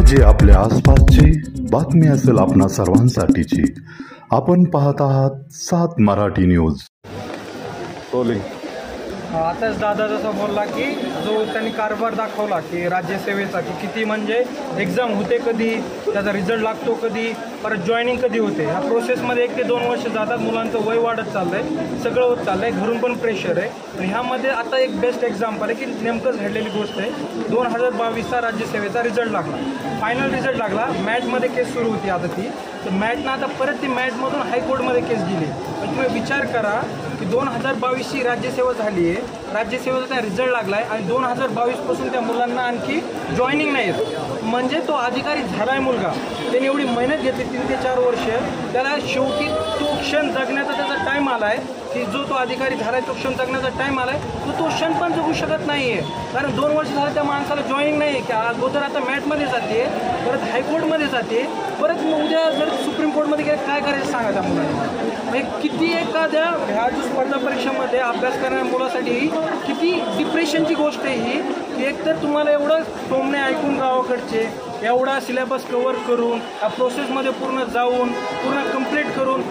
जी आपल्या आसपासची बातमी असेल आपणा सर्वांसाठीची। आपण पाहत आहात 7 मराठी न्यूज। रोलिंग। आताच दादा जसं बोलला की जो त्यांनी कारभार दाखवला की राज्यसेवेचा की किती म्हणजे एक्झाम होते कधी, त्याचा रिझल्ट लागतो कधी, परत जॉईनिंग कधी होते, ह्या प्रोसेसमध्ये 1 ते 2 वर्ष जातात। मुलांचं वय वाढत चाललं आहे, सगळं होत चाललं आहे, घरून पण प्रेशर आहे। आणि ह्यामध्ये आता एक बेस्ट एक्झाम्पल आहे की नेमकंच घडलेली गोष्ट आहे। 2022चा राज्यसेवेचा रिझल्ट लागला, फायनल रिझल्ट लागला। मॅटमध्ये केस सुरू होती आता ती, तर मॅटनं आता परत ती मॅटमधून हायकोर्टमध्ये केस गेली। पण तुम्ही विचार करा की 2022ची राज्यसेवा झाली आहे, राज्यसेवेचा त्या रिझल्ट लागला आहे आणि 2022पासून त्या मुलांना आणखी जॉईनिंग नाही आहेत। म्हणजे तो अधिकारी झाला आहे मुलगा, त्याने एवढी मेहनत घेतली 3 ते 4 वर्ष, त्याला शेवटी तो क्षण जगण्याचा त्याचा टाईम आला आहे की जो तो अधिकारी झाला आहे तो क्षण जगण्याचा टाईम आला आहे, तो क्षण पण जगू शकत नाही आहे। कारण 2 वर्ष झालं त्या माणसाला जॉईनिंग नाही आहे की अगोदर आता मॅटमध्ये जाते, परत हायकोर्टमध्ये जाते, परत उद्या जर सुप्रीम कोर्टमध्ये गेले काय करायचं सांगा त्या मुलांना। म्हणजे किती एखाद्या ह्या जो स्पर्धा परीक्षेमध्ये अभ्यास करणाऱ्या मुलासाठी किती डिप्रेशनची गोष्ट आहे ही की एकतर तुम्हाला एवढं टोमणे ऐकून गावाकडचे, एवढा सिलेबस कव्हर करून या प्रोसेसमध्ये पूर्ण जाऊन पूर्ण कंप्लीट करून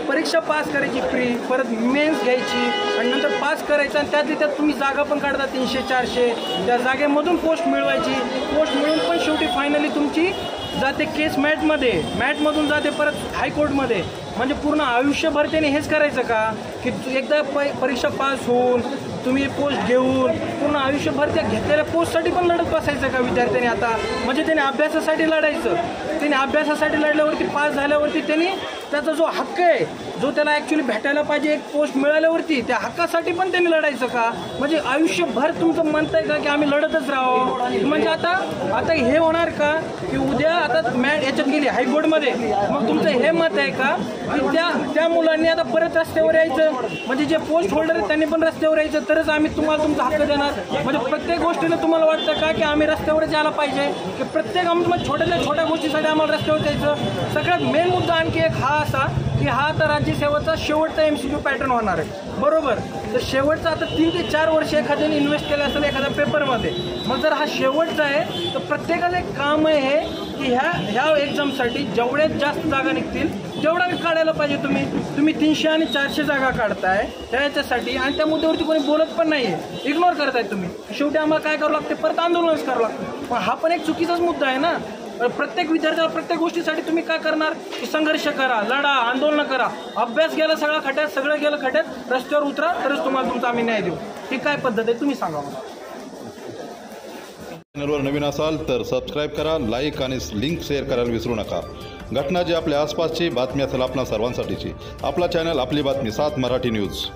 परीक्षा पास करायची फ्री, परत मेन्स घ्यायची आणि नंतर पास करायचं आणि त्यातली त्यात तुम्ही जागा पण काढता 300-400, त्या जागेमधून पोस्ट मिळवायची, पोस्ट मिळून पण शेवटी फायनली तुमची जाते केस मॅटमधून जाते परत हायकोर्टमध्ये। म्हणजे पूर्ण आयुष्यभर त्याने हेच करायचं का की एकदा परीक्षा पास होऊन तुम्ही पोस्ट घेऊन पूर्ण आयुष्यभर त्या घेतलेल्या पोस्टसाठी पण लढत बसायचं का विद्यार्थ्यांनी आता? म्हणजे त्याने अभ्यासासाठी लढायचं, त्याने अभ्यासासाठी लढल्यावरती पास झाल्यावरती त्यांनी त्याचा जो हक्क आहे, जो त्याला ॲक्च्युली भेटायला पाहिजे एक पोस्ट मिळाल्यावरती, त्या हक्कासाठी पण त्यांनी लढायचं का? म्हणजे आयुष्यभर तुमचं म्हणताय का की आम्ही लढतच राहावं? म्हणजे आता हे होणार का की उद्या आता मॅट याच्यात गेली हायकोर्टमध्ये, मग तुमचं हे मत आहे का की त्या मुलांनी आता परत रस्त्यावर यायचं? म्हणजे जे पोस्ट होल्डर आहेत त्यांनी पण रस्त्यावर यायचं तरच आम्ही तुम्हाला तुमचा हक्क देणार? म्हणजे प्रत्येक गोष्टीला तुम्हाला वाटतं का की आम्ही रस्त्यावरच यायला पाहिजे की प्रत्येक आम्हाला छोट्या गोष्टीसाठी आम्हाला रस्त्यावर जायचं? सगळ्यात मेन मुद्दा आणखी एक हा असा की हा आता राज्यसेवेचा शेवटचा MCQ पॅटर्न होणार आहे, बरोबर? तर शेवटचा आता 3 ते 4 वर्ष एखाद्याने इन्व्हेस्ट केलं असेल एखाद्या पेपरमध्ये, मग जर हा शेवटचा आहे तर प्रत्येकाचं एक काम आहे हे की ह्या एक्झामसाठी जेवढ्यात जास्त जागा निघतील तेवढा काढायला पाहिजे। तुम्ही 300 आणि 400 जागा काढताय त्याच्यासाठी आणि त्या मुद्द्यावरती कोणी बोलत पण नाही आहे, इग्नोर करताय तुम्ही। शेवटी आम्हाला काय करावं लागते, परत आंदोलनच करावं लागतं। पण हा पण एक चुकीचाच मुद्दा आहे ना। प्रत्येक विद्यार्थ्याला प्रत्येक गोष्टीसाठी तुम्ही काय करणार की संघर्ष करा, लढा, आंदोलन करा, अभ्यास गेला सगळा खड्यात, सगळं गेलं खड्यात, रस्त्यावर उतरा तरच तुम्हाला तुमचा आम्ही न्याय देऊ। ही काय पद्धत आहे तुम्ही सांगा मला। चॅनलवर नवीन असाल तर सबस्क्राईब करा, लाईक आणि लिंक शेअर करायला विसरू नका। घटना जी आपल्या आसपासची बातमी असेल आपणा सर्वांसाठीची, आपला चॅनल आपली बातमी 7 मराठी न्यूज।